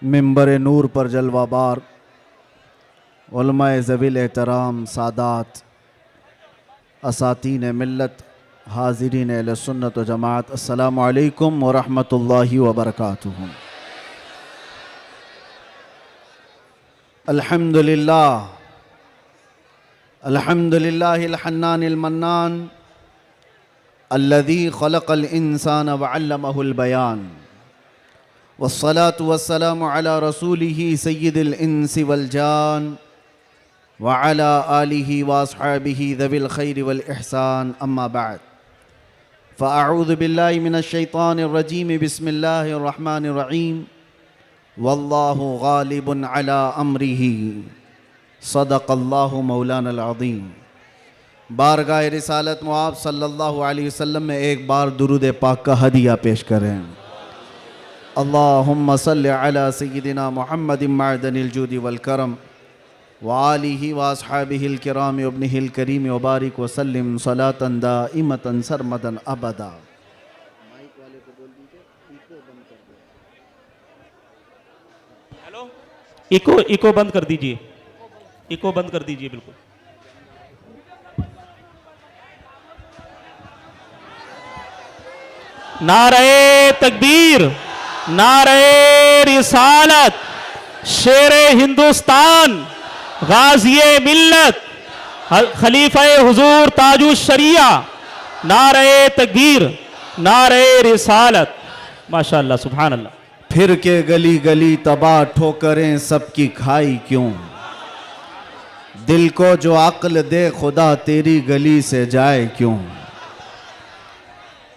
मिंबर नूर पर जलवाबार उलमाए ज़वील एहतराम सादात असातीन मिल्लत हाज़रीन अहले सुन्नत व जमात अस्सलामु अलैकुम व रहमतुल्लाहि व बरकातुहू। अल्हम्दुलिल्लाह अल्हम्दुलिल्लाहिल हन्नानिल मन्नान अल्लज़ी खलक़ल इंसान व अल्लमहुल बयान वस्सलातु वस्सलामु अला रसूलिही सय्यिदिल इंसी वल जान व अला आलिही व अस्हाबिही ज़विल खैरि वल इहसान अम्मा बाद फ़अऊज़ु बिल्लाहि मिनश शैतानिर रजीम बिस्मिल्लाहिर रहमानिर रहीम वल्लाहु गालिबुन अला अम्रिही सदक़ल्लाहु मौलानल अज़ीम। बारगाह रिसालत मुआब सल्लल्लाहु अलैहि वसल्लम में एक बार दुरूद पाक का हदिया पेश करें। अल्लाहुम्मा सल्लि अला सय्यिदिना मुहम्मदिन मअदनिल जूदि वल करम व आलिहि व अस्हाबिहिल किराम व इब्निहिल करीम व बारिक व सल्लिम सलातन दाइमतन सरमदन अबदा। हेलो, इको इको बंद कर दीजिए, इको बंद कर दीजिए बिल्कुल। नारे तकबीर, नारे रिसालत, शेरे हिंदुस्तान, गाज़िए मिल्लत, खलीफा हुजूर ताजु शरिया, नारे तकबीर, नारे रिसालत। माशाअल्लाह, सुभान अल्लाह। फिर के गली गली तबाह ठोकरें सबकी खाई क्यों, दिल को जो अक्ल दे खुदा तेरी गली से जाए क्यों।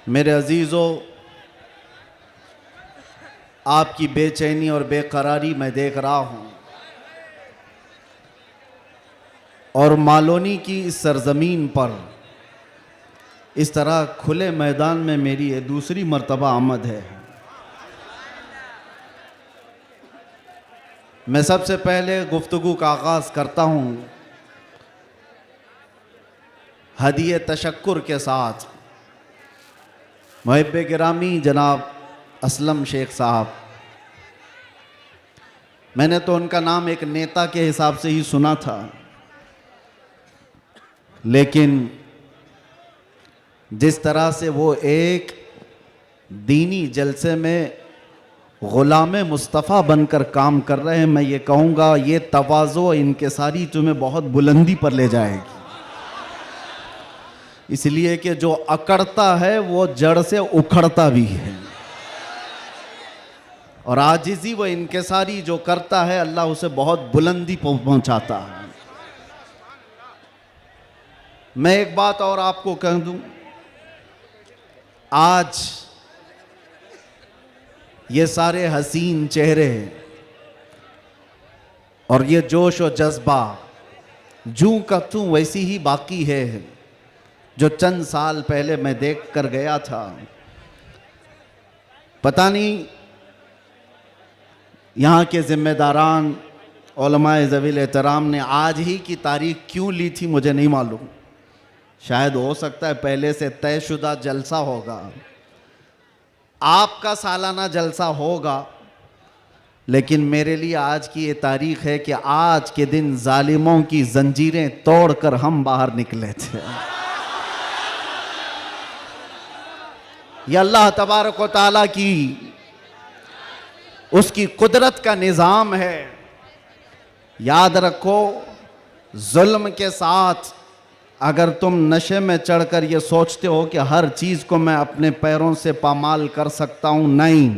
मेरे अजीज़ों, आपकी बेचैनी और बेकरारी मैं देख रहा हूँ और मालोनी की इस सरजमीन पर इस तरह खुले मैदान में मेरी ये दूसरी मर्तबा आमद है। मैं सबसे पहले गुफ्तगू का आगाज़ करता हूँ हदिये तशक्कुर के साथ मुहिब्बे गिरामी जनाब असलम शेख साहब। मैंने तो उनका नाम एक नेता के हिसाब से ही सुना था, लेकिन जिस तरह से वो एक दीनी जलसे में ग़ुलाम मुस्तफ़ा बनकर काम कर रहे हैं, मैं ये कहूँगा ये तवाज़ो इनकिसारी तुम्हें बहुत बुलंदी पर ले जाएगी। इसलिए कि जो अकड़ता है वो जड़ से उखड़ता भी है, और आजिज़ी व इनकिसारी जो करता है अल्लाह उसे बहुत बुलंदी पहुँचाता है। मैं एक बात और आपको कह दूं, आज ये सारे हसीन चेहरे और ये जोश और जज्बा जूं का तूं वैसी ही बाकी है जो चंद साल पहले मैं देख कर गया था। पता नहीं यहाँ के ज़िम्मेदारान उलमाए ज़वील एहतराम ने आज ही की तारीख क्यों ली थी, मुझे नहीं मालूम। शायद हो सकता है पहले से तयशुदा जलसा होगा, आपका सालाना जलसा होगा, लेकिन मेरे लिए आज की ये तारीख है कि आज के दिन जालिमों की जंजीरें तोड़कर हम बाहर निकले थे। ये अल्लाह तबारक व तआला की उसकी कुदरत का निज़ाम है। याद रखो, जुल्म के साथ अगर तुम नशे में चढ़कर ये सोचते हो कि हर चीज़ को मैं अपने पैरों से पामाल कर सकता हूँ, नहीं,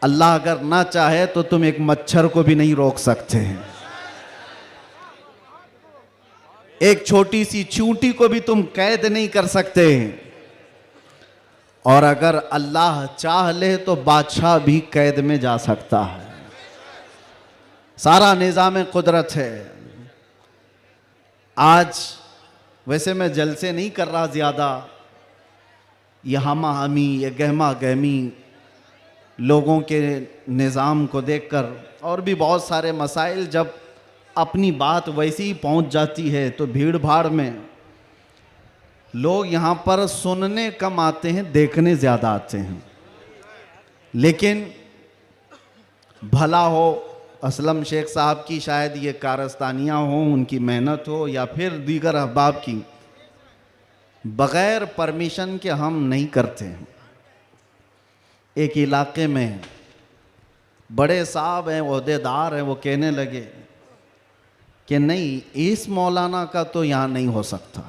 अल्लाह अगर ना चाहे तो तुम एक मच्छर को भी नहीं रोक सकते हैं, एक छोटी सी चींटी को भी तुम कैद नहीं कर सकते, और अगर अल्लाह चाह ले तो बादशाह भी कैद में जा सकता है। सारा निज़ाम कुदरत है। आज वैसे मैं जलसे नहीं कर रहा ज़्यादा, ये हमा हमी, ये गहमा गहमी लोगों के निज़ाम को देखकर, और भी बहुत सारे मसाइल जब अपनी बात वैसी ही पहुंच जाती है तो भीड़ भाड़ में लोग यहाँ पर सुनने कम आते हैं, देखने ज़्यादा आते हैं। लेकिन भला हो, असलम शेख साहब की शायद ये कारस्तानियाँ हों, उनकी मेहनत हो, या फिर दीगर अहबाब की, बग़ैर परमिशन के हम नहीं करते हैं। एक इलाके में बड़े साहब हैं, ओहदेदार हैं, वो कहने लगे कि नहीं, इस मौलाना का तो यहाँ नहीं हो सकता।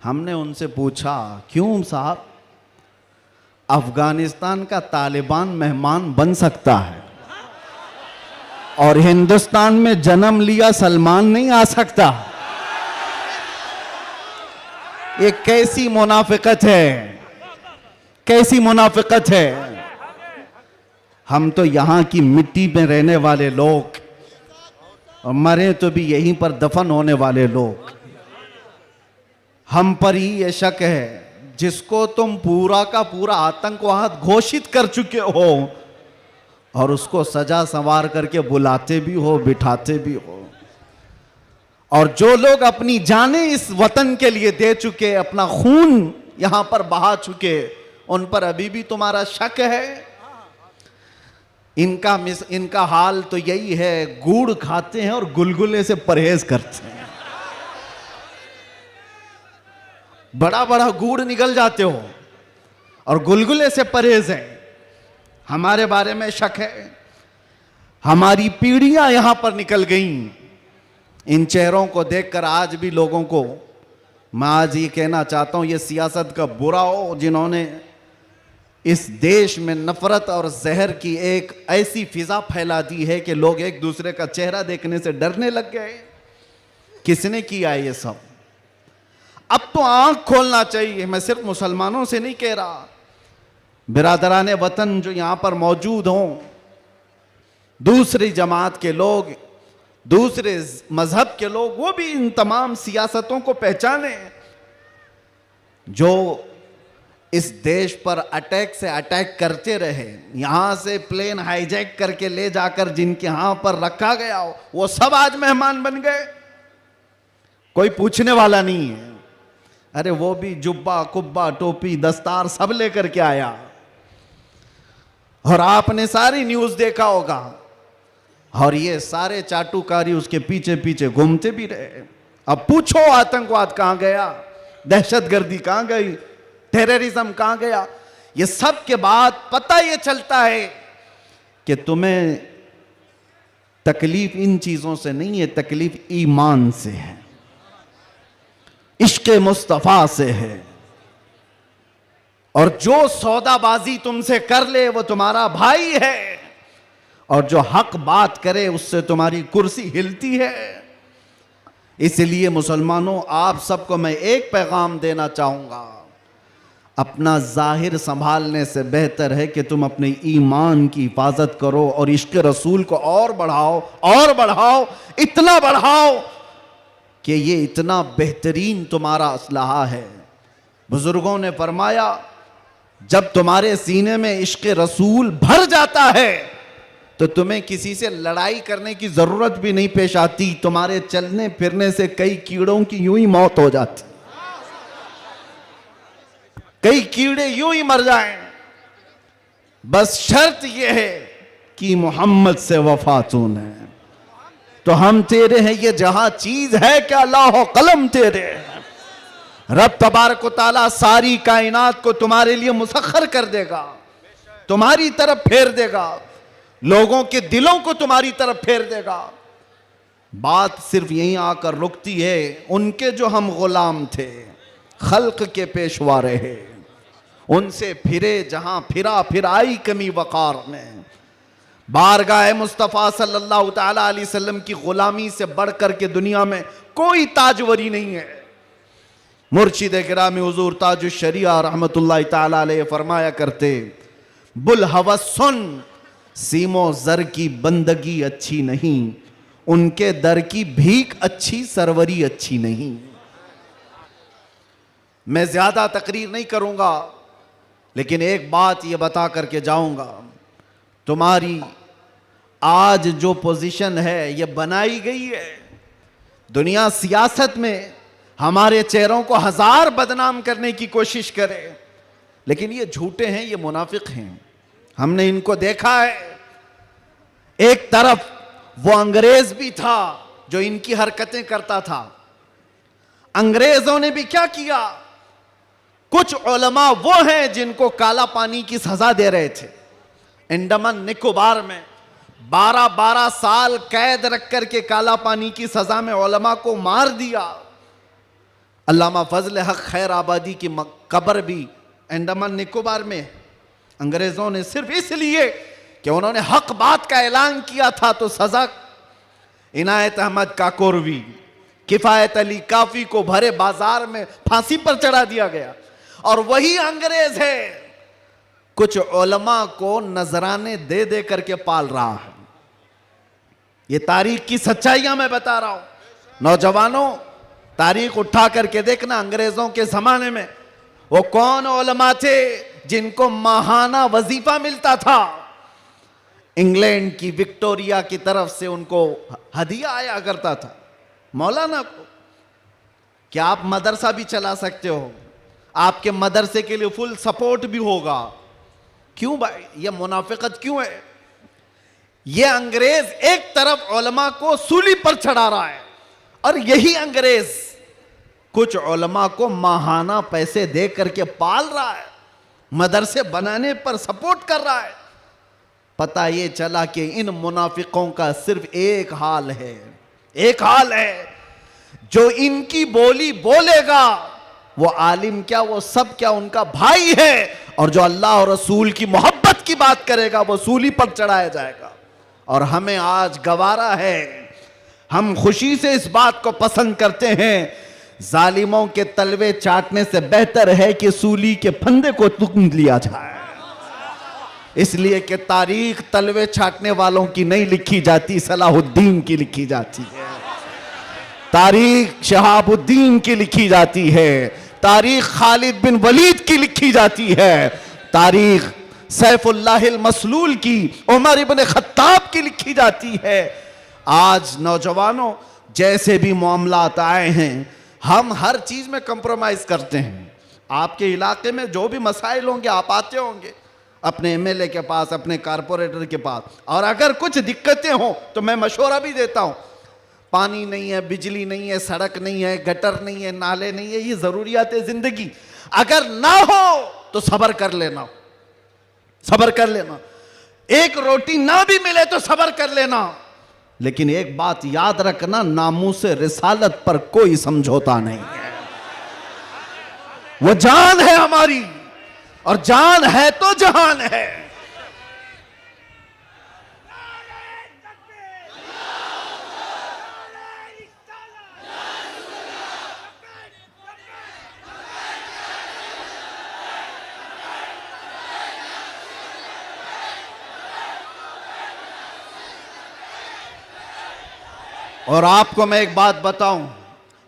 हमने उनसे पूछा क्यों साहब? अफगानिस्तान का तालिबान मेहमान बन सकता है और हिंदुस्तान में जन्म लिया सलमान नहीं आ सकता। ये कैसी मुनाफिकत है, कैसी मुनाफिकत है। हम तो यहाँ की मिट्टी में रहने वाले लोग, और मरे तो भी यहीं पर दफन होने वाले लोग। हम पर ही ये शक है, जिसको तुम पूरा का पूरा आतंकवाद घोषित कर चुके हो और उसको सजा संवार करके बुलाते भी हो, बिठाते भी हो। और जो लोग अपनी जानें इस वतन के लिए दे चुके, अपना खून यहां पर बहा चुके, उन पर अभी भी तुम्हारा शक है। इनका हाल तो यही है, गुड़ खाते हैं और गुलगुले से परहेज करते हैं। बड़ा बड़ा गुड़ निकल जाते हो और गुलगुले से परहेज है। हमारे बारे में शक है। हमारी पीढ़ियां यहां पर निकल गईं। इन चेहरों को देखकर आज भी लोगों को मैं आज ये कहना चाहता हूं, ये सियासत का बुरा हो जिन्होंने इस देश में नफरत और जहर की एक ऐसी फिजा फैला दी है कि लोग एक दूसरे का चेहरा देखने से डरने लग गए। किसने किया ये सब? अब तो आंख खोलना चाहिए। मैं सिर्फ मुसलमानों से नहीं कह रहा, बिरादराने वतन जो यहां पर मौजूद हों, दूसरी जमात के लोग, दूसरे मजहब के लोग, वो भी इन तमाम सियासतों को पहचाने जो इस देश पर अटैक से अटैक करते रहे। यहां से प्लेन हाईजैक करके ले जाकर जिनके यहां पर रखा गया हो, वो सब आज मेहमान बन गए। कोई पूछने वाला नहीं है। अरे वो भी जुब्बा कुब्बा टोपी दस्तार सब लेकर के आया, और आपने सारी न्यूज देखा होगा, और ये सारे चाटुकारी उसके पीछे पीछे घूमते भी रहे। अब पूछो आतंकवाद कहां गया, दहशतगर्दी कहां गई, टेररिज्म कहां गया? ये सब के बाद पता ये चलता है कि तुम्हें तकलीफ इन चीजों से नहीं है, तकलीफ ईमान से है, इश्क़ मुस्तफ़ा से है। और जो सौदाबाजी तुमसे कर ले वो तुम्हारा भाई है, और जो हक बात करे उससे तुम्हारी कुर्सी हिलती है। इसलिए मुसलमानों, आप सबको मैं एक पैगाम देना चाहूंगा, अपना जाहिर संभालने से बेहतर है कि तुम अपने ईमान की हिफाजत करो और इश्क़ रसूल को और बढ़ाओ, और बढ़ाओ, इतना बढ़ाओ कि ये इतना बेहतरीन तुम्हारा असलहा है। बुजुर्गों ने फरमाया, जब तुम्हारे सीने में इश्क़ रसूल भर जाता है तो तुम्हें किसी से लड़ाई करने की जरूरत भी नहीं पेश आती। तुम्हारे चलने फिरने से कई कीड़ों की यूं ही मौत हो जाती, कई कीड़े यूं ही मर जाएं। बस शर्त यह है कि मोहम्मद से वफा तूने, तो हम तेरे हैं, ये जहां चीज है कि अल्लाह कलम तेरे। रब तबारक व तआला सारी कायनात को तुम्हारे लिए मुसख्खर कर देगा, तुम्हारी तरफ फेर देगा, लोगों के दिलों को तुम्हारी तरफ फेर देगा। बात सिर्फ यहीं आकर रुकती है, उनके जो हम गुलाम थे, खल्क के पेशवा रहे, उनसे फिरे जहां फिरा, फिर आई कमी वकार में। बारगाह मुस्तफ़ा सल्लल्लाहु ताला अलैहि वसल्लम की गुलामी से बढ़कर के दुनिया में कोई ताजवरी नहीं है। मुर्शिद गिरामी हुजूर ताजुश शरिया रहमतुल्लाह ताला अलैहि फरमाया करते, बुल हवस सुन, सीमो जर की बंदगी अच्छी नहीं, उनके दर की भीख अच्छी, सरवरी अच्छी नहीं। मैं ज्यादा तकरीर नहीं करूंगा, लेकिन एक बात ये बता करके जाऊंगा, तुम्हारी आज जो पोजीशन है ये बनाई गई है। दुनिया सियासत में हमारे चेहरों को हजार बदनाम करने की कोशिश करे, लेकिन ये झूठे हैं, ये मुनाफिक हैं। हमने इनको देखा है। एक तरफ वो अंग्रेज भी था जो इनकी हरकतें करता था। अंग्रेजों ने भी क्या किया, कुछ उलमा वो हैं जिनको काला पानी की सजा दे रहे थे। अंडमान निकोबार में 12-12 साल कैद रख करके काला पानी की सजा में उलमा को मार दिया। अल्लामा फजल हक खैर आबादी की कब्र भी अंडमान निकोबार में। अंग्रेजों ने सिर्फ इसलिए कि उन्होंने हक बात का ऐलान किया था तो सजा। इनायत अहमद काकोरवी, किफायत अली काफी को भरे बाजार में फांसी पर चढ़ा दिया गया। और वही अंग्रेज है कुछ उलमा को नजराने दे दे करके पाल रहा है। ये तारीख की सच्चाइयां मैं बता रहा हूं। नौजवानों, तारीख उठा करके देखना, अंग्रेजों के जमाने में वो कौन उलमा थे जिनको माहाना वजीफा मिलता था। इंग्लैंड की विक्टोरिया की तरफ से उनको हदिया आया करता था। मौलाना को क्या आप मदरसा भी चला सकते हो, आपके मदरसे के लिए फुल सपोर्ट भी होगा। क्यों भाई, ये मुनाफिकत क्यों है? ये अंग्रेज एक तरफ उलमा को सूली पर चढ़ा रहा है और यही अंग्रेज कुछ उलमा को माहाना पैसे दे करके पाल रहा है, मदरसे बनाने पर सपोर्ट कर रहा है। पता ये चला कि इन मुनाफिकों का सिर्फ एक हाल है, एक हाल है, जो इनकी बोली बोलेगा वो आलिम क्या, वो सब क्या, उनका भाई है। और जो अल्लाह और रसूल की मोहब्बत की बात करेगा वो सूली पर चढ़ाया जाएगा। और हमें आज गवारा है, हम खुशी से इस बात को पसंद करते हैं, जालिमों के तलवे चाटने से बेहतर है कि सूली के फंदे को तुम लिया जाए। इसलिए कि तारीख तलवे छाटने वालों की नहीं लिखी जाती, सलाहुद्दीन की लिखी जाती है। तारीख शहाबुद्दीन की लिखी जाती है, तारीख खालिद बिन वलीद की लिखी जाती है, तारीख सैफुल्लाहिल मसलूल की, उमर इब्न खत्ताब की लिखी जाती है। आज नौजवानों, जैसे भी मामलात आए हैं, हम हर चीज में कंप्रोमाइज करते हैं। आपके इलाके में जो भी मसाइल होंगे आप आते होंगे अपने एमएलए के पास, अपने कारपोरेटर के पास, और अगर कुछ दिक्कतें हो तो मैं मशवरा भी देता हूं। पानी नहीं है, बिजली नहीं है, सड़क नहीं है, गटर नहीं है, नाले नहीं है, ये जरूरियात है जिंदगी। अगर ना हो तो सब्र कर लेना, सब्र कर लेना। एक रोटी ना भी मिले तो सब्र कर लेना, लेकिन एक बात याद रखना, नामूसे रिसालत पर कोई समझौता नहीं है। वो जान है हमारी, और जान है तो जहान है। और आपको मैं एक बात बताऊं,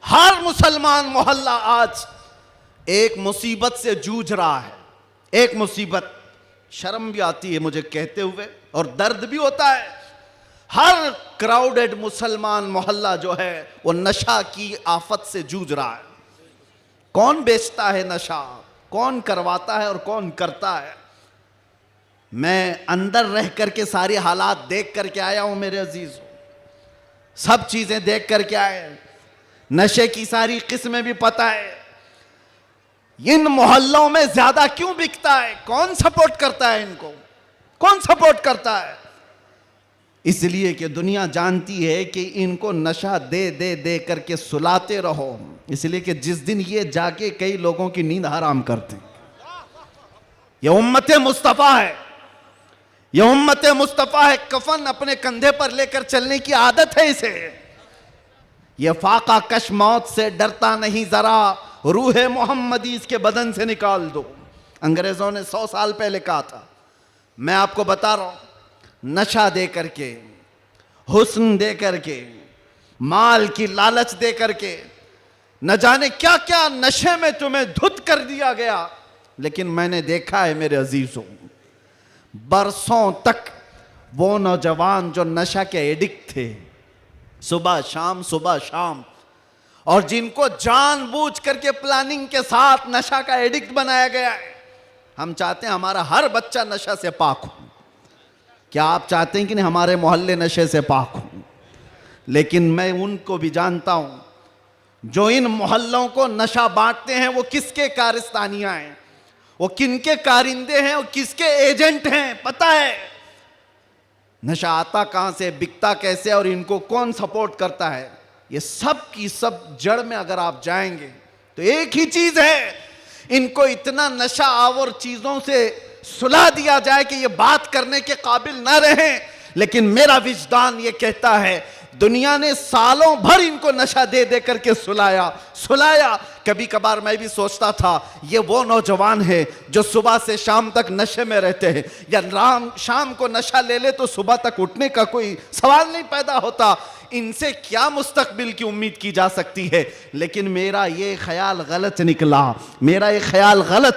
हर मुसलमान मोहल्ला आज एक मुसीबत से जूझ रहा है। एक मुसीबत, शर्म भी आती है मुझे कहते हुए और दर्द भी होता है। हर क्राउडेड मुसलमान मोहल्ला जो है वो नशा की आफत से जूझ रहा है। कौन बेचता है नशा, कौन करवाता है और कौन करता है? मैं अंदर रह करके सारे हालात देख करके आया हूं मेरे अजीज, सब चीजें देख करके आए, नशे की सारी किस्में भी पता है। इन मोहल्लों में ज्यादा क्यों बिकता है, कौन सपोर्ट करता है इनको, कौन सपोर्ट करता है? इसलिए कि दुनिया जानती है कि इनको नशा दे दे दे करके सुलाते रहो, इसलिए कि जिस दिन ये जाके कई लोगों की नींद हराम करते हैं। ये उम्मत मुस्तफा है, ये उम्मत मुस्तफा है। कफन अपने कंधे पर लेकर चलने की आदत है इसे। ये फाका कश मौत से डरता नहीं जरा, रूह मोहम्मदी इसके बदन से निकाल दो। अंग्रेजों ने 100 साल पहले कहा था। मैं आपको बता रहा हूं, नशा दे करके, हुस्न दे करके, माल की लालच दे करके, न जाने क्या क्या नशे में तुम्हें धुत कर दिया गया। लेकिन मैंने देखा है मेरे अजीजों, बरसों तक वो नौजवान जो नशा के एडिक्ट थे, सुबह शाम, और जिनको जानबूझ करके प्लानिंग के साथ नशा का एडिक्ट बनाया गया है। हम चाहते हैं हमारा हर बच्चा नशा से पाक हो, क्या आप चाहते हैं कि नहीं हमारे मोहल्ले नशे से पाक हों? लेकिन मैं उनको भी जानता हूं जो इन मोहल्लों को नशा बांटते हैं वो किसके कारस्तानियां हैं, वो किनके कारिंदे हैं, वो किसके एजेंट हैं, पता है। नशा आता कहां से, बिकता कैसे और इनको कौन सपोर्ट करता है, ये सब की सब जड़ में अगर आप जाएंगे तो एक ही चीज है, इनको इतना नशा आवर चीजों से सुला दिया जाए कि ये बात करने के काबिल ना रहे। लेकिन मेरा विजदान ये कहता है दुनिया ने सालों भर इनको नशा दे दे करके सुलाया। कभी कभार मैं भी सोचता था ये वो नौजवान है जो सुबह से शाम तक नशे में रहते हैं, या शाम को नशा ले ले तो सुबह तक उठने का कोई सवाल नहीं पैदा होता, इनसे क्या मुस्तकबिल की उम्मीद की जा सकती है। लेकिन मेरा ये ख्याल गलत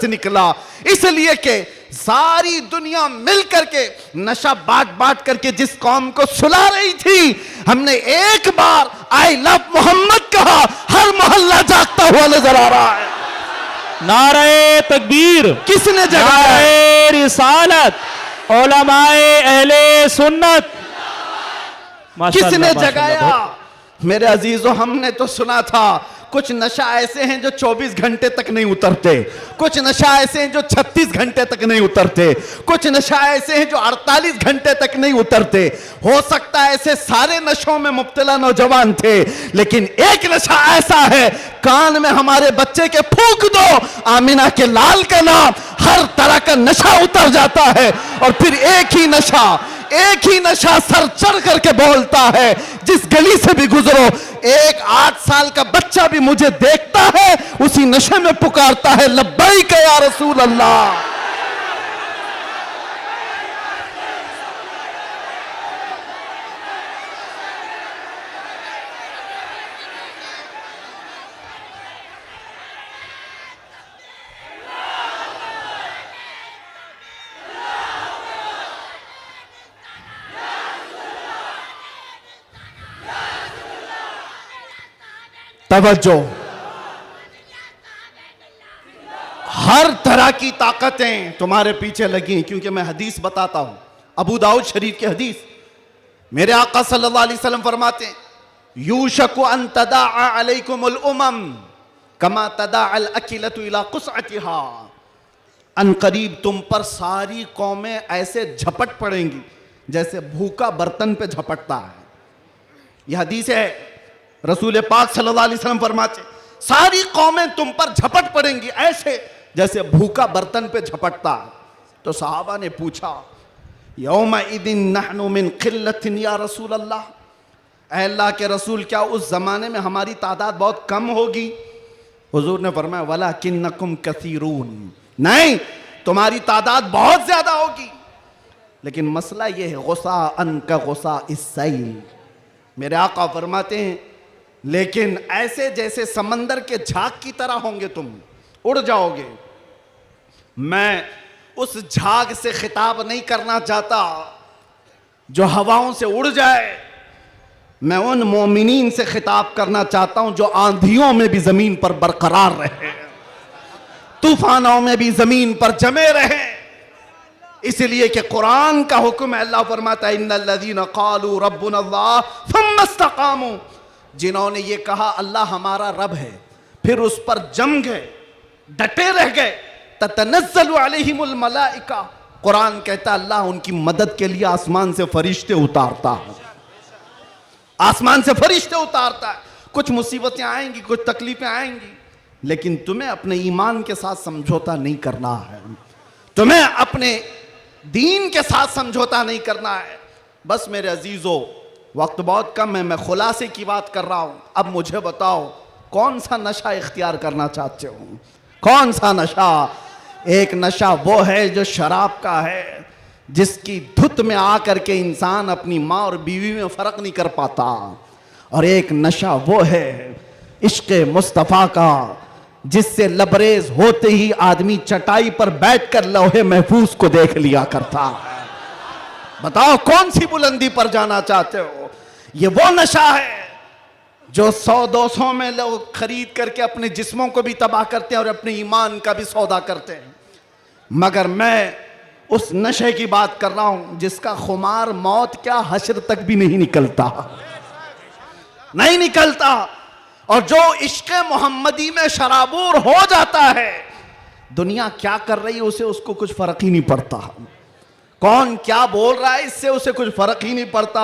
निकला, इसलिए कि सारी दुनिया मिल करके नशा बांट करके जिस कौम को सुला रही थी, हमने एक बार आई लव मोहम्मद कहा, हर मोहल्ला जागता हुआ नजर आ रहा है। नारे तकबीर, किसने जगाया? नारे रिसालत, उलमाए अहले सुन्नत, किसने जगाया? मेरे अजीजों, हमने तो सुना था कुछ नशा ऐसे हैं जो 24 घंटे तक नहीं उतरते, कुछ नशा ऐसे हैं जो 36 घंटे तक नहीं उतरते, कुछ नशा ऐसे हैं जो 48 घंटे तक नहीं उतरते। हो सकता है ऐसे सारे नशों में मुब्तला नौजवान थे, लेकिन एक नशा ऐसा है, कान में हमारे बच्चे के फूंक दो आमिना के लाल का नाम, हर तरह का नशा उतर जाता है। और फिर एक ही नशा सर चढ़ करके बोलता है, जिस गली से भी गुजरो एक 8 साल का बच्चा भी मुझे देखता है, उसी नशे में पुकारता है लब्बैक या रसूल अल्लाह। तवज्जो, हर तरह की ताकतें तुम्हारे पीछे लगी, क्योंकि मैं हदीस बताता हूं, अबू दाऊद शरीफ की हदीस। मेरे आका सल्लल्लाहु अलैहि वसल्लम फरमाते हैं, यूशकु अन तदाअ अलैकुमुल उमम कमा तदाअल अकिलतु इला कुसअतिहा। अन करीब तुम पर सारी कौमें ऐसे झपट पड़ेंगी जैसे भूखा बर्तन पे झपटता है। यह हदीस है, रसूल पाक सल्लल्लाहु अलैहि वसल्लम फरमाते सारी कौमें तुम पर झपट पड़ेंगी ऐसे जैसे भूखा बर्तन पे झपटता है। तो सहाबा ने पूछा, यौमा इदिन नहनु मिन किल्लतिन या रसूल अल्लाह, अल्लाह के रसूल क्या उस जमाने में हमारी तादाद बहुत कम होगी? हुजूर ने फरमाया, वलाकिन्नकुम कसीरून, नहीं तुम्हारी तादाद बहुत ज्यादा होगी, लेकिन मसला यह है गुस्सा अन का गुस्सा इस्सैल। मेरे आका फरमाते हैं लेकिन ऐसे जैसे समंदर के झाग की तरह होंगे, तुम उड़ जाओगे। मैं उस झाग से खिताब नहीं करना चाहता जो हवाओं से उड़ जाए, मैं उन मोमिनीन से खिताब करना चाहता हूं जो आंधियों में भी जमीन पर बरकरार रहे, तूफानों में भी जमीन पर जमे रहे। इसलिए कि कुरान का हुक्म है, अल्लाह फरमाता है इन्नल्लज़ीना क़ालू रब्बुनल्लाह थुम्मा इस्तक़ामू, जिन्होंने ये कहा अल्लाह हमारा रब है, फिर उस पर जम गए, डटे रह गए, ततनज़्ज़लु अलैहिमुल मलाइका, कुरान कहता है अल्लाह उनकी मदद के लिए आसमान से फरिश्ते उतारता है, आसमान से फरिश्ते उतारता है। कुछ मुसीबतें आएंगी, कुछ तकलीफें आएंगी, लेकिन तुम्हें अपने ईमान के साथ समझौता नहीं करना है, तुम्हें अपने दीन के साथ समझौता नहीं करना है। बस मेरे अजीजों, वक्त बहुत कम है, मैं खुलासे की बात कर रहा हूं। अब मुझे बताओ कौन सा नशा इख्तियार करना चाहते हो? कौन सा नशा? एक नशा वो है जो शराब का है, जिसकी धुत में आकर के इंसान अपनी माँ और बीवी में फर्क नहीं कर पाता, और एक नशा वो है इश्क़े मुस्तफ़ा का, जिससे लबरेज होते ही आदमी चटाई पर बैठकर लौहे महफूज को देख लिया करता है। बताओ कौन सी बुलंदी पर जाना चाहते हो? ये वो नशा है जो 100-200 में लोग खरीद करके अपने जिस्मों को भी तबाह करते हैं और अपने ईमान का भी सौदा करते हैं। मगर मैं उस नशे की बात कर रहा हूं जिसका खुमार मौत क्या हश्र तक भी नहीं निकलता, नहीं निकलता। और जो इश्क मोहम्मदी में शराबूर हो जाता है, दुनिया क्या कर रही है उसे उसको कुछ फर्क ही नहीं पड़ता, कौन क्या बोल रहा है इससे उसे कुछ फर्क ही नहीं पड़ता।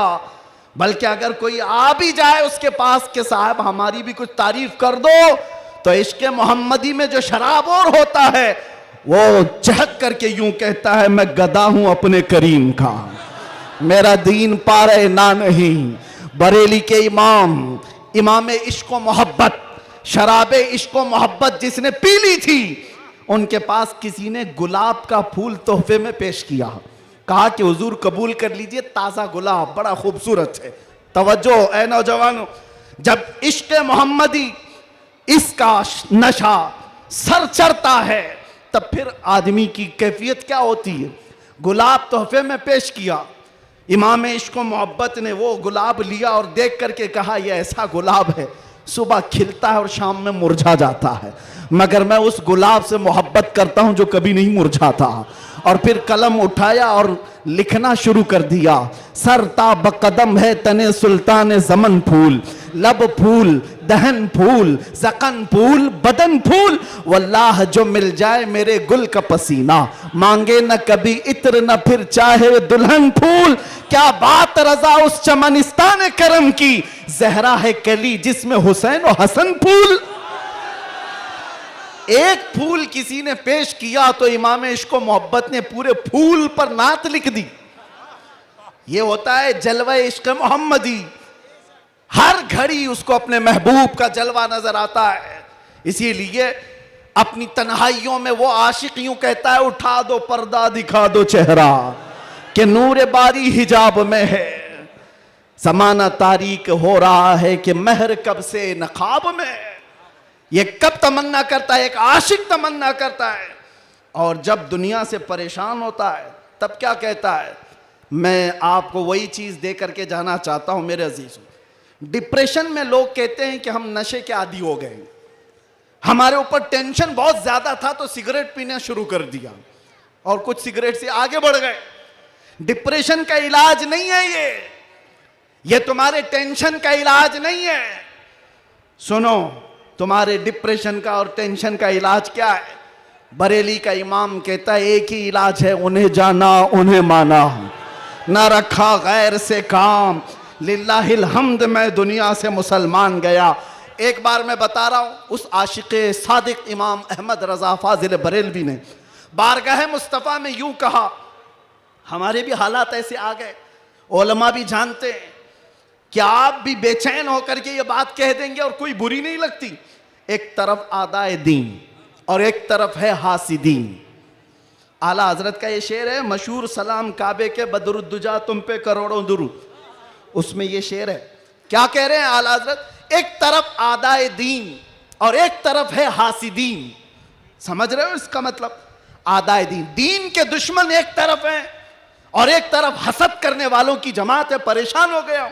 बल्कि अगर कोई आ भी जाए उसके पास के साहब हमारी भी कुछ तारीफ कर दो, तो इश्क मोहम्मदी में जो शराबूर होता है वो चहक करके यूं कहता है मैं गदा हूं अपने करीम का, मेरा दीन पारे ना नहीं। बरेली के इमाम इश्क मोहब्बत, शराबे इश्क मोहब्बत जिसने पी ली थी, उनके पास किसी ने गुलाब का फूल तोहफे में पेश किया, कहा कि हुजूर कबूल कर लीजिए, ताज़ा गुलाब बड़ा खूबसूरत है। तवज्जो ए नौजवानों, जब इश्क मोहम्मदी इसका नशा सर चढ़ता है तब फिर आदमी की कैफियत क्या होती है। गुलाब तोहफे में पेश किया, इमाम इश्क मोहब्बत ने वो गुलाब लिया और देख करके कहा यह ऐसा गुलाब है सुबह खिलता है और शाम में मुरझा जाता है, मगर मैं उस गुलाब से मोहब्बत करता हूं जो कभी नहीं मुरझाता। और फिर कलम उठाया और लिखना शुरू कर दिया, सर ता बकदम है तने सुल्तान जमन फूल, लब फूल दहन फूल जकन फूल बदन फूल, वल्लाह जो मिल जाए मेरे गुल का पसीना, मांगे न कभी इत्र न फिर चाहे दुल्हन फूल। क्या बात रजा उस चमनिस्तान करम की, जहरा है कली जिसमें हुसैन और हसन फूल। एक फूल किसी ने पेश किया तो इमाम इश्क मोहब्बत ने पूरे फूल पर नात लिख दी। यह होता है जलवा इश्क मोहम्मदी, हर घड़ी उसको अपने महबूब का जलवा नजर आता है। इसीलिए अपनी तन्हाइयों में वो आशिक यूं कहता है, उठा दो पर्दा दिखा दो चेहरा कि नूर बारी हिजाब में है, जमाना तारीक हो रहा है कि महर कब से नकाब में। ये कब तमन्ना करता है, एक आशिक तमन्ना करता है, और जब दुनिया से परेशान होता है तब क्या कहता है, मैं आपको वही चीज दे करके जाना चाहता हूं मेरे अजीजों। डिप्रेशन में लोग कहते हैं कि हम नशे के आदी हो गए, हमारे ऊपर टेंशन बहुत ज्यादा था तो सिगरेट पीना शुरू कर दिया और कुछ सिगरेट से आगे बढ़ गए। डिप्रेशन का इलाज नहीं है ये तुम्हारे टेंशन का इलाज नहीं है। सुनो, तुम्हारे डिप्रेशन का और टेंशन का इलाज क्या है? बरेली का इमाम कहता है एक ही इलाज है, उन्हें जाना उन्हें माना, ना रखा गैर से काम, लिल्लाहिल हम्द मैं दुनिया से मुसलमान गया। एक बार मैं बता रहा हूं, उस आशिक़े सादिक इमाम अहमद रजा फाजिल बरेलवी ने बारगाह मुस्तफ़ा में यूं कहा, हमारे भी हालात ऐसे आ गए, उलमा भी जानते हैं कि आप भी बेचैन होकर के ये बात कह देंगे और कोई बुरी नहीं लगती। एक तरफ आदाए दीन और एक तरफ है हासिदीन। आला हजरत का ये शेर है मशहूर, सलाम काबे के बदरुद्दुजा तुम पे करोड़ों दुरूद, उसमें ये शेर है। क्या कह रहे हैं आला हजरत? एक तरफ आदाए दीन और एक तरफ है हासिदीन। समझ रहे हो इसका मतलब? आदाए दीन, दीन के दुश्मन एक तरफ हैं और एक तरफ हसद करने वालों की जमात है। परेशान हो गया,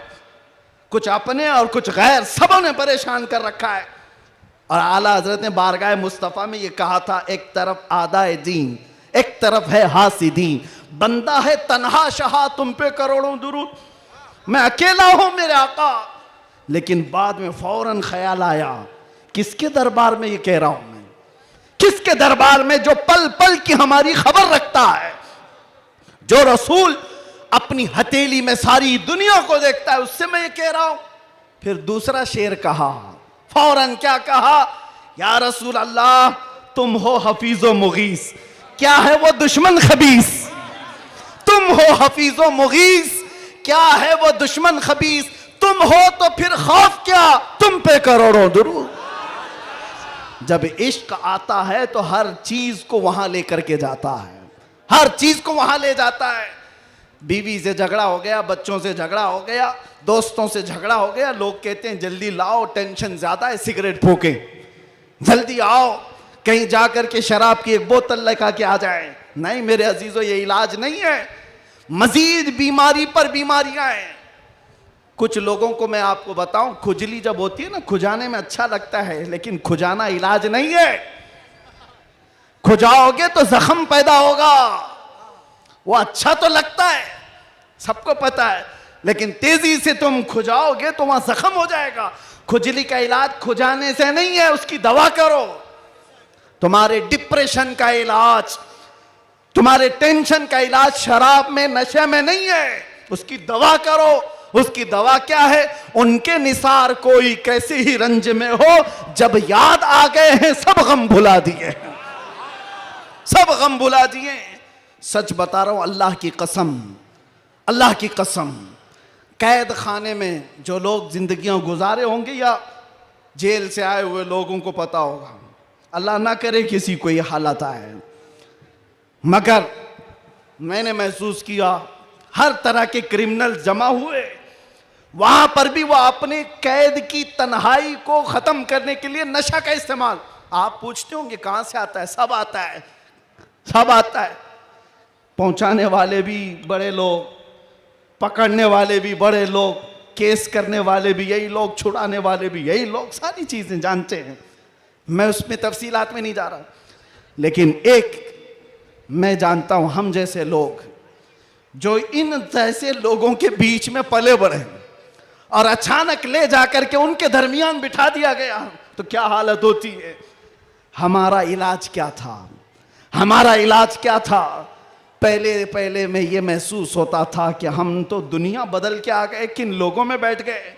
कुछ अपने और कुछ गैर, सबों ने परेशान कर रखा है। और आला हजरत ने बारगाह मुस्तफ़ा में ये कहा था, एक तरफ आदाए दीन एक तरफ है हासिदीन, बंदा है तन्हा शहा तुम पे करोड़ों दुरूद, मैं अकेला हूं मेरे आका। लेकिन बाद में फौरन ख्याल आया, किसके दरबार में ये कह रहा हूं मैं? किसके दरबार में जो पल पल की हमारी खबर रखता है, जो रसूल अपनी हथेली में सारी दुनिया को देखता है, उससे मैं ये कह रहा हूं। फिर दूसरा शेर कहा, फौरन क्या कहा? या रसूल अल्लाह तुम हो हफीजो मुगीस, क्या है वो दुश्मन खबीस? तुम हो हफीजो मुगीस, क्या है वो दुश्मन खबीस? तुम हो तो फिर खौफ क्या, तुम पे करोड़ों दुरूद। जब इश्क आता है तो हर चीज को वहां लेकर के जाता है, हर चीज को वहां ले जाता है। बीवी से झगड़ा हो गया, बच्चों से झगड़ा हो गया, दोस्तों से झगड़ा हो गया, लोग कहते हैं जल्दी लाओ, टेंशन ज्यादा है, सिगरेट फूकें, जल्दी आओ, कहीं जाकर के शराब की एक बोतल लेकर के आ जाए। नहीं मेरे अजीजों, ये इलाज नहीं है, मजीद बीमारी पर बीमारियां हैं। कुछ लोगों को मैं आपको बताऊं, खुजली जब होती है ना, खुजाने में अच्छा लगता है, लेकिन खुजाना इलाज नहीं है। खुजाओगे तो जख्म पैदा होगा। वो अच्छा तो लगता है, सबको पता है, लेकिन तेजी से तुम खुजाओगे तो वहां जख्म हो जाएगा। खुजली का इलाज खुजाने से नहीं है, उसकी दवा करो। तुम्हारे डिप्रेशन का इलाज, तुम्हारे टेंशन का इलाज शराब में, नशे में नहीं है, उसकी दवा करो। उसकी दवा क्या है? उनके निसार कोई कैसे ही रंज में हो, जब याद आ गए हैं सब गम भुला दिए, सब गम भुला दिए। सच बता रहा हूं, अल्लाह की कसम, अल्लाह की कसम, कैद खाने में जो लोग जिंदगियां गुजारे होंगे या जेल से आए हुए लोगों को पता होगा, अल्लाह ना करे किसी को ये हालत आए, मगर मैंने महसूस किया हर तरह के क्रिमिनल जमा हुए, वहां पर भी वो अपने कैद की तन्हाई को खत्म करने के लिए नशा का इस्तेमाल। आप पूछते होंगे कहां से आता है? सब आता है, सब आता है। पहुंचाने वाले भी बड़े लोग, पकड़ने वाले भी बड़े लोग, केस करने वाले भी यही लोग, छुड़ाने वाले भी यही लोग, सारी चीजें जानते हैं। मैं उसमें तफसीलात में नहीं जा रहा, लेकिन एक मैं जानता हूं, हम जैसे लोग जो इन जैसे लोगों के बीच में पले बढ़े और अचानक ले जाकर के उनके दरमियान बिठा दिया गया तो क्या हालत होती है। हमारा इलाज क्या था? हमारा इलाज क्या था? पहले पहले में ये महसूस होता था कि हम तो दुनिया बदल के आ गए, किन लोगों में बैठ गए,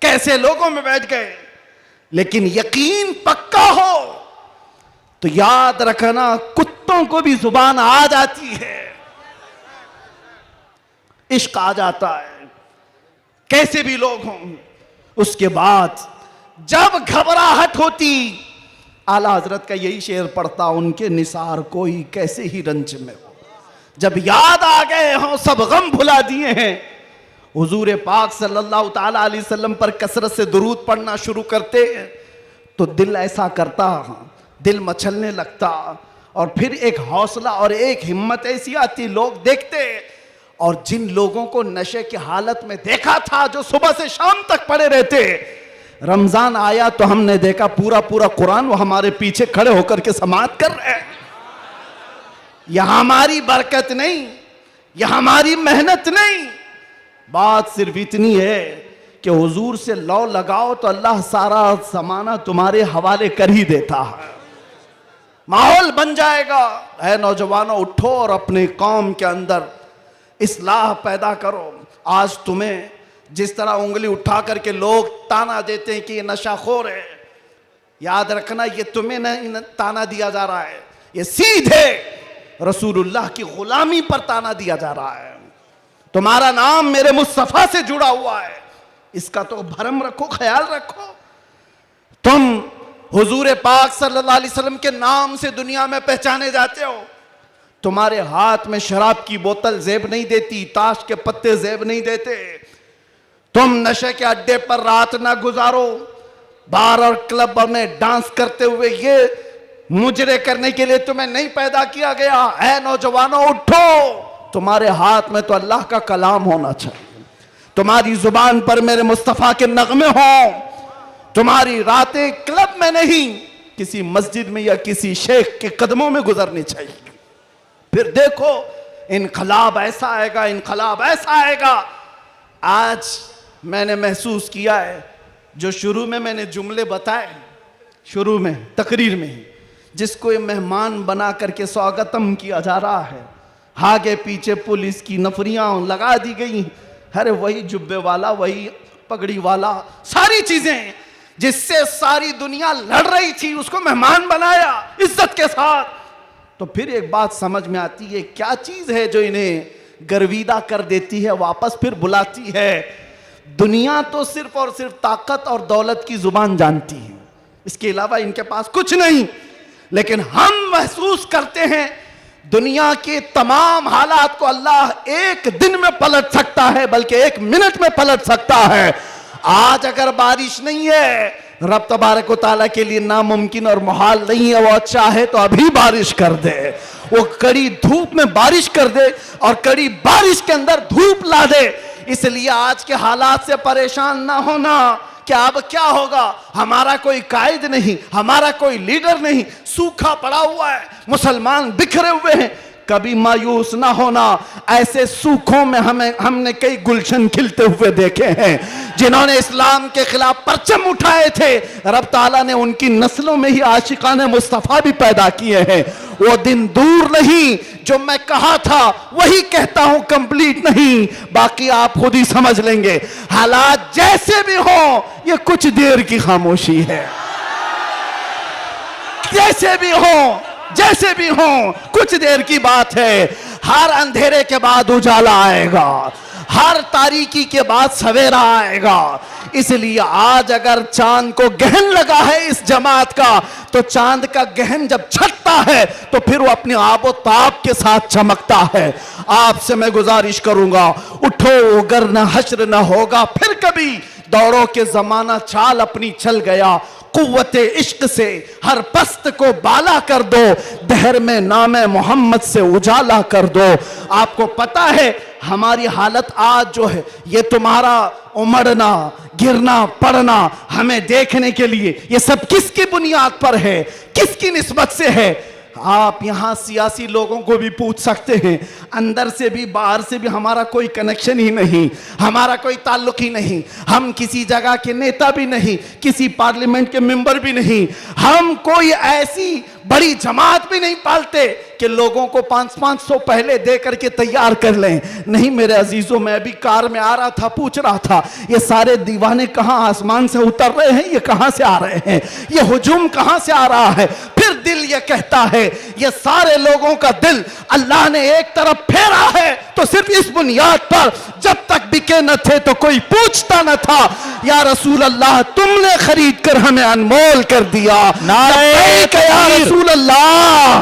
कैसे लोगों में बैठ गए। लेकिन यकीन पक्का हो तो याद रखना, कुत्तों को भी जुबान आ जाती है, इश्क आ जाता है, कैसे भी लोग हों। उसके बाद जब घबराहट होती, आला हजरत का यही शेर पढ़ता, उनके निसार कोई कैसे ही रंज में हो, जब याद आ गए हों सब गम भुला दिए हैं। हुजूर पाक सल्लल्लाहु ताला अलैहि वसल्लम पर कसरत से दुरूद पढ़ना शुरू करते तो दिल ऐसा करता, दिल मचलने लगता, और फिर एक हौसला और एक हिम्मत ऐसी आती, लोग देखते। और जिन लोगों को नशे की हालत में देखा था, जो सुबह से शाम तक पड़े रहते, रमजान आया तो हमने देखा पूरा पूरा कुरान वो हमारे पीछे खड़े होकर के समाअत कर रहे हैं। यह हमारी बरकत नहीं, यह हमारी मेहनत नहीं, बात सिर्फ इतनी है कि हुजूर से लौ लगाओ तो अल्लाह सारा जमाना तुम्हारे हवाले कर ही देता है। माहौल बन जाएगा। ऐ नौजवानों, उठो और अपने कौम के अंदर इस्लाह पैदा करो। आज तुम्हें जिस तरह उंगली उठा करके लोग ताना देते हैं कि ये नशाखोर है, याद रखना ये तुम्हें नहीं ताना दिया जा रहा है, ये सीधे रसूलुल्लाह की गुलामी पर ताना दिया जा रहा है। तुम्हारा नाम मेरे मुस्तफा से जुड़ा हुआ है, इसका तो भरम रखो, ख्याल रखो। तुम हुजूर पाक सल्लल्लाहु अलैहि वसल्लम के नाम से दुनिया में पहचाने जाते हो। तुम्हारे हाथ में शराब की बोतल जेब नहीं देती, ताश के पत्ते जेब नहीं देते। तुम नशे के अड्डे पर रात ना गुजारो, बार और क्लब में डांस करते हुए ये मुजरे करने के लिए तुम्हें नहीं पैदा किया गया। ऐ नौजवानों, उठो, तुम्हारे हाथ में तो अल्लाह का कलाम होना चाहिए, तुम्हारी जुबान पर मेरे मुस्तफा के नगमे हों, तुम्हारी रातें क्लब में नहीं किसी मस्जिद में या किसी शेख के कदमों में गुजरनी चाहिए। फिर देखो इनकलाब ऐसा आएगा, इनकलाब ऐसा आएगा। आज मैंने महसूस किया है, जो शुरू में मैंने जुमले बताए, शुरू में तकरीर में, जिसको ये मेहमान बना करके स्वागतम किया जा रहा है, आगे पीछे पुलिस की नफरियां लगा दी गई। अरे वही जुब्बे वाला, वही पगड़ी वाला, सारी चीजें जिससे सारी दुनिया लड़ रही थी, उसको मेहमान बनाया इज्जत के साथ। तो फिर एक बात समझ में आती है, क्या चीज है जो इन्हें गर्विदा कर देती है, वापस फिर बुलाती है। दुनिया तो सिर्फ और सिर्फ ताकत और दौलत की जुबान जानती है, इसके अलावा इनके पास कुछ नहीं। लेकिन हम महसूस करते हैं दुनिया के तमाम हालात को अल्लाह एक दिन में पलट सकता है, बल्कि एक मिनट में पलट सकता है। आज अगर बारिश नहीं है, रब तबारक व तआला के लिए नामुमकिन और मुहाल नहीं है। वो चाहे तो अभी बारिश कर दे, वो कड़ी धूप में बारिश कर दे और कड़ी बारिश के अंदर धूप ला दे। इसलिए आज के हालात से परेशान ना होना कि अब क्या होगा, हमारा कोई कायद नहीं, हमारा कोई लीडर नहीं, सूखा पड़ा हुआ है, मुसलमान बिखरे हुए हैं, कभी मायूस ना होना। ऐसे सूखों में हमने कई गुलशन खिलते हुए देखे हैं। जिन्होंने इस्लाम के खिलाफ परचम उठाए थे, रब ताला ने उनकी नस्लों में ही आशिकाने मुस्तफा भी पैदा किए हैं। वो दिन दूर नहीं, जो मैं कहा था वही कहता हूं, कंप्लीट नहीं, बाकी आप खुद ही समझ लेंगे। हालात जैसे भी हो, ये कुछ देर की खामोशी है। जैसे भी हो कुछ देर की बात है। हर अंधेरे के बाद उजाला आएगा, हर तारीकी के बाद सवेरा आएगा। इसलिए आज अगर चांद को गहन लगा है इस जमात का, तो चांद का गहन जब छटता है तो फिर वो अपने आबो ताब के साथ चमकता है। आपसे मैं गुजारिश करूंगा, उठो अगर न हश्र न होगा फिर कभी, दौड़ो के जमाना चाल अपनी चल गया। कुव्वते इश्क से हर पस्त को बाला कर दो, दहर में नामे मोहम्मद से उजाला कर दो। आपको पता है हमारी हालत आज जो है, ये तुम्हारा उमड़ना गिरना पड़ना हमें देखने के लिए, ये सब किसकी बुनियाद पर है, किसकी निस्बत से है? आप यहां सियासी लोगों को भी पूछ सकते हैं, अंदर से भी बाहर से भी हमारा कोई कनेक्शन ही नहीं, हमारा कोई ताल्लुक ही नहीं। हम किसी जगह के नेता भी नहीं, किसी पार्लियामेंट के मेंबर भी नहीं, हम कोई ऐसी बड़ी जमात भी नहीं पालते कि लोगों को 500 पहले दे करके तैयार कर लें। नहीं मेरे अजीजों, मैं भी कार में आ रहा था, पूछ रहा था ये सारे दीवाने कहां आसमान से उतर रहे हैं, ये कहां से आ रहे हैं, ये हुजूम कहां से आ रहा है? फिर दिल ये कहता है ये सारे लोगों का दिल अल्लाह ने एक तरफ फेरा है, तो सिर्फ इस बुनियाद पर जब तक बिके न थे तो कोई पूछता न था, या रसूल अल्लाह तुमने खरीद कर हमें अनमोल कर दिया। नारे तकबीर। या रसूल अल्लाह।